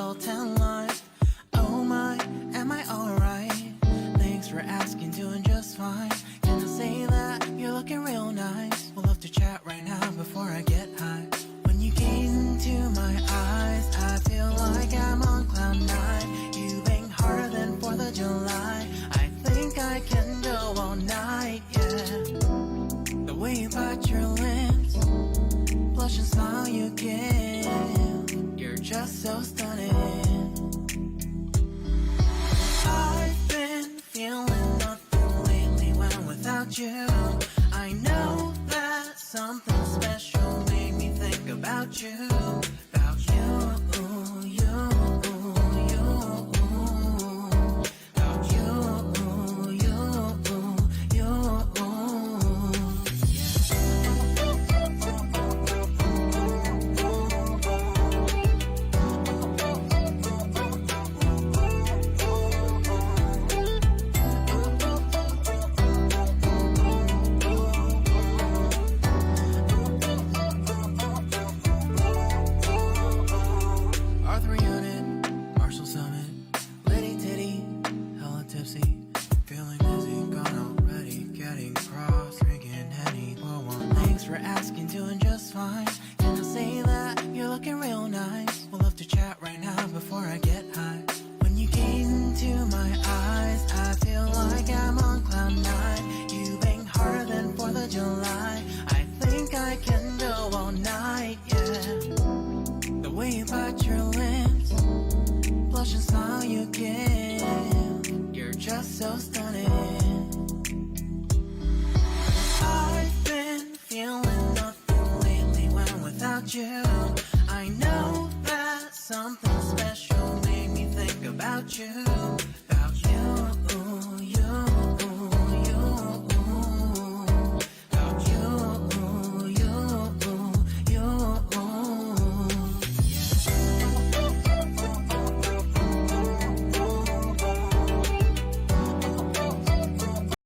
all 10 lines. Oh my, am I alright? Thanks for asking, doing just fine. Can I say that you're looking real nice? We'll have to chat right now before I get high. When you gaze into my eyes, I feel like I'm on cloud 9. You bang harder than 4th of July. I think I can go all night, yeah. The way you bite your lips, blush and smile you give, you're just so stunning. I've been feeling nothing lately when without you. I know that something special made me think about you, about you, you, you, about you, you, you. You. I know that something special made me think about you.